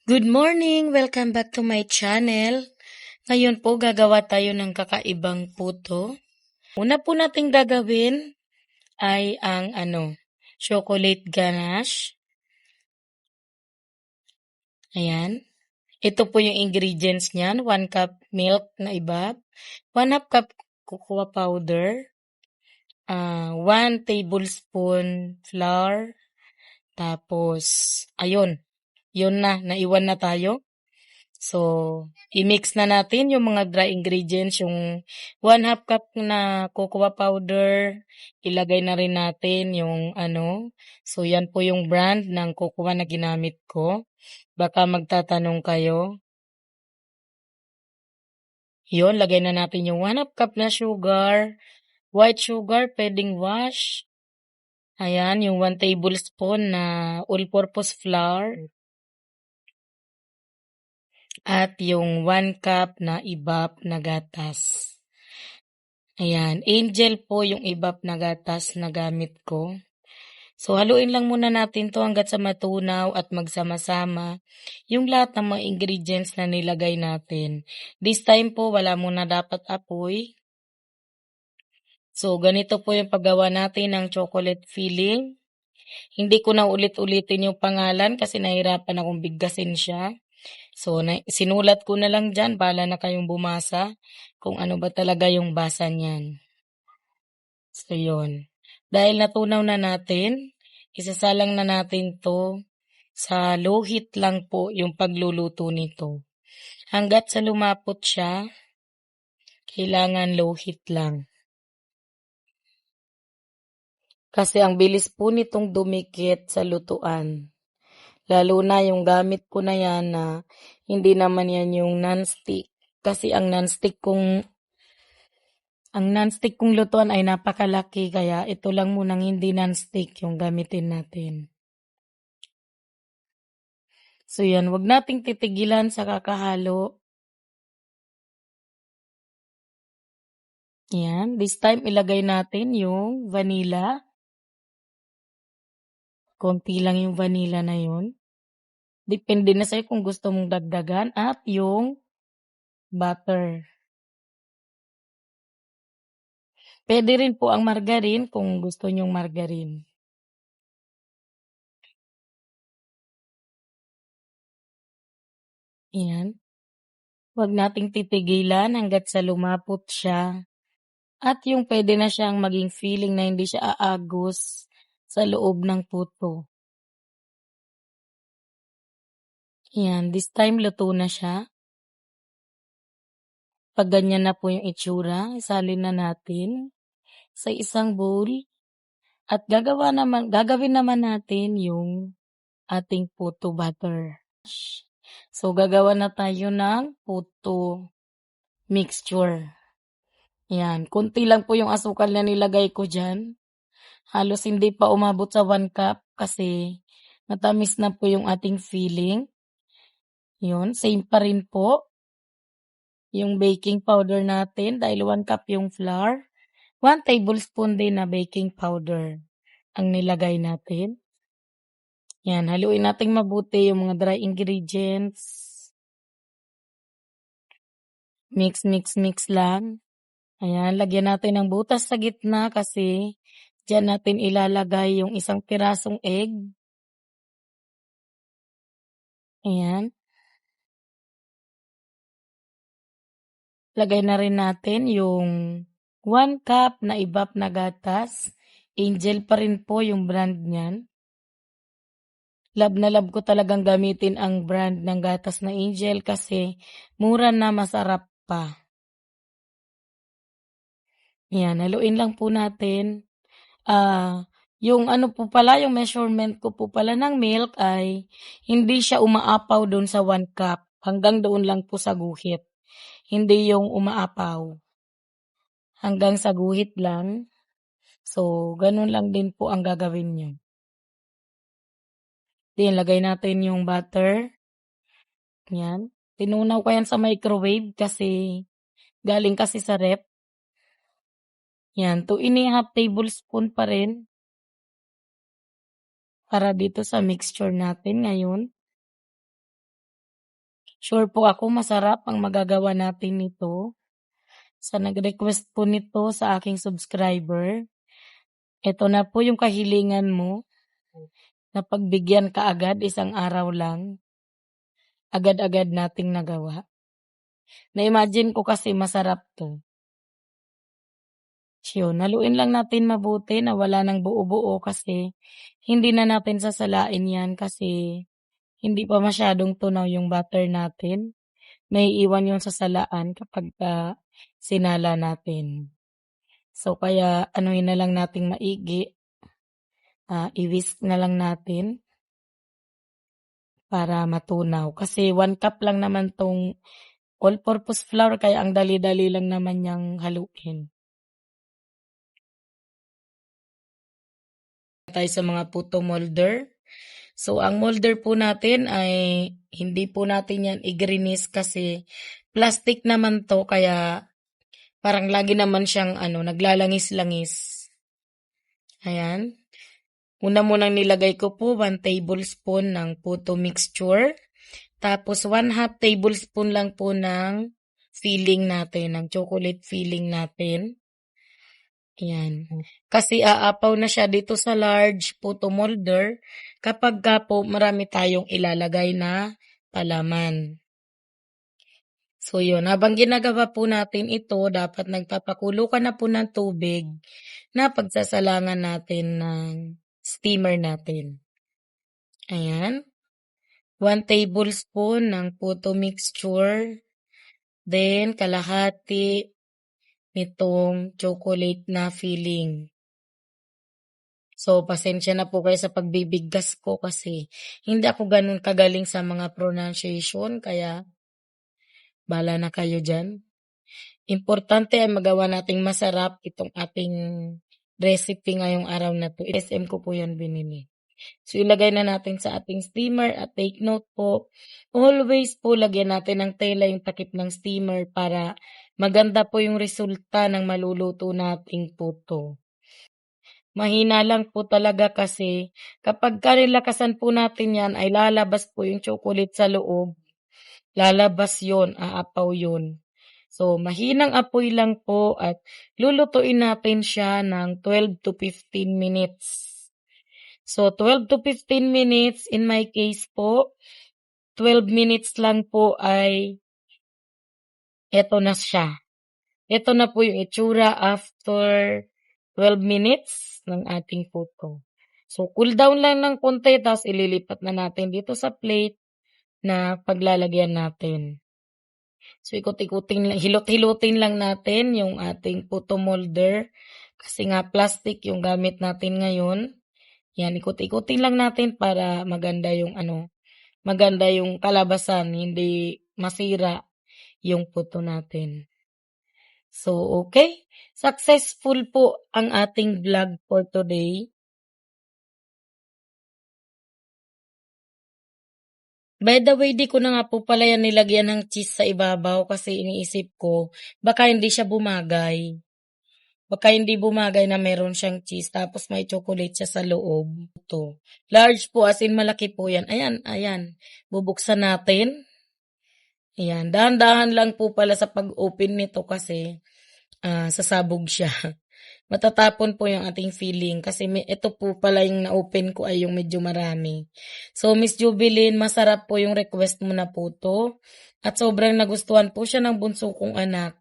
Good morning! Welcome back to my channel. Ngayon po gagawa tayo ng kakaibang puto. Una po nating gagawin ay ang chocolate ganache. Ayan. Ito po yung ingredients niyan. 1 cup milk na ibab, 1/2 cup cocoa powder, 1 tablespoon flour, tapos ayun, yun na, naiwan na tayo. So, i-mix na natin yung mga dry ingredients, yung 1/2 cup na cocoa powder, ilagay na rin natin yung so yan po yung brand ng cocoa na ginamit ko. Baka magtatanong kayo. Yun, lagay na natin yung 1/2 cup na sugar, white sugar, pwedeng wash. Ayan, yung 1 tablespoon na all-purpose flour. At yung 1 cup na ibap na gatas. Ayan, Angel po yung ibap na gatas na gamit ko. So, haluin lang muna natin to hanggat sa matunaw at magsama-sama yung lahat ng mga ingredients na nilagay natin. This time po, wala muna dapat apoy. So, ganito po yung paggawa natin ng chocolate filling. Hindi ko na ulit-ulitin yung pangalan kasi nahirapan akong bigkasin siya. So, sinulat ko na lang dyan, bahala na kayong bumasa kung ano ba talaga yung basa niyan. So, yun. Dahil natunaw na natin, isasalang na natin to sa low heat lang po yung pagluluto nito. Hanggat sa lumapot siya, kailangan low heat lang. Kasi ang bilis po nitong dumikit sa lutuan. Lalo na yung gamit ko na yan na hindi naman yan yung non-stick. Kasi ang non-stick kong lutuan ay napakalaki kaya ito lang munang hindi non-stick yung gamitin natin. So yan, wag nating titigilan sa kakahalo. Yan, this time ilagay natin yung vanilla. Konti lang yung vanilla na yun. Depende na sa'yo kung gusto mong dagdagan at yung butter. Pwede rin po ang margarine kung gusto nyong margarine. Yan. Huwag nating titigilan hanggat sa lumapot siya. At yung pwede na siyang maging feeling na hindi siya aagos sa loob ng puto. Yan, this time luto na siya. Pag ganyan na po yung itsura, isalin na natin sa isang bowl. At gagawin naman natin yung ating puto butter. So, gagawa na tayo ng puto mixture. Yan, konti lang po yung asukal na nilagay ko dyan. Halos hindi pa umabot sa 1 cup kasi matamis na po yung ating filling. Yun, same pa rin po yung baking powder natin dahil 1 cup yung flour. 1 tablespoon din na baking powder ang nilagay natin. Yan, haluin natin mabuti yung mga dry ingredients. Mix lang. Ayan, lagyan natin ng butas sa gitna kasi diyan natin ilalagay yung isang pirasong egg. Ayan. Lagay na rin natin yung 1 cup na ibap na gatas. Angel pa rin po yung brand niyan. Love na love ko talagang gamitin ang brand ng gatas na Angel kasi mura na masarap pa. Ayan, haluin lang po natin. Yung po pala, yung measurement ko po pala ng milk ay hindi siya umaapaw doon sa 1 cup. Hanggang doon lang po sa guhit. Hindi yung umaapaw. Hanggang sa guhit lang. So, ganun lang din po ang gagawin nyo. Then, lagay natin yung butter. Yan. Tinunaw ko yan sa microwave kasi galing kasi sa ref. Yan, 2 1/2 tablespoon pa rin. Para dito sa mixture natin ngayon. Sure po ako masarap ang magagawa natin nito. Sa nag-request po nito sa aking subscriber, eto na po yung kahilingan mo na pagbigyan kaagad isang araw lang, agad-agad nating nagawa. Na-imagine ko kasi masarap 'to. Yun, haluin lang natin mabuti na wala ng buo-buo kasi hindi na natin sasalain 'yan kasi hindi pa masyadong tunaw yung butter natin. Maiiwan yung sasalaan kapagka sinala natin. So, kaya anuhin na lang nating maigi, i-whisk na lang natin para matunaw. Kasi 1 cup lang naman 'tong all-purpose flour kaya ang dali-dali lang naman niyang haluin. Tayo sa mga puto molder. So, ang molder po natin ay hindi po natin yan i-grease kasi plastic naman 'to kaya parang lagi naman siyang naglalangis-langis. Ayan. Una munang nilagay ko po 1 tablespoon ng puto mixture. Tapos 1/2 tablespoon lang po ng filling natin, ng chocolate filling natin. Ayan. Kasi aapaw na siya dito sa large puto molder kapagka po marami tayong ilalagay na palaman. So yun, habang ginagawa po natin ito, dapat nagpapakulo ka na po ng tubig na pagsasalangan natin ng steamer natin. Ayan. 1 tablespoon ng puto mixture, then kalahati nitong chocolate na filling. So, pasensya na po kayo sa pagbibigkas ko kasi hindi ako ganun kagaling sa mga pronunciation, kaya bahala na kayo dyan. Importante ay magawa nating masarap itong ating recipe ngayong araw na to. SM ko po yan binili. So, ilagay na natin sa ating steamer at take note po, always po lagyan natin ng tela yung takip ng steamer para maganda po yung resulta ng maluluto nating puto. Mahina lang po talaga kasi kapag nilakasan po natin yan ay lalabas po yung chocolate sa loob. Lalabas yon, aapaw yon. So, mahinang apoy lang po at lulutuin natin siya ng 12 to 15 minutes. So, 12 to 15 minutes, in my case po, 12 minutes lang po ay eto na siya. Ito na po yung itsura after 12 minutes ng ating puto. So, cool down lang ng konti, tapos ililipat na natin dito sa plate na paglalagyan natin. So, ikot-ikutin lang, hilot-hilutin lang natin yung ating puto molder. Kasi nga plastic yung gamit natin ngayon. Yan, ikot-ikutin lang natin para maganda yung maganda yung kalabasan, hindi masira yung puto natin. So, okay. Successful po ang ating vlog for today. By the way, di ko na nga po pala yan nilagyan ng cheese sa ibabaw kasi iniisip ko, baka hindi siya bumagay. Baka hindi bumagay na meron siyang cheese tapos may chocolate siya sa loob. Ito. Large po, as in malaki po yan. Ayan, ayan. Bubuksan natin. Ayan. Dahan-dahan lang po pala sa pag-open nito kasi sasabog siya. Matatapon po yung ating filling kasi ito po pala yung na-open ko ay yung medyo marami. So, Miss Jubilin, masarap po yung request mo na po to. At sobrang nagustuhan po siya ng bunso kong anak.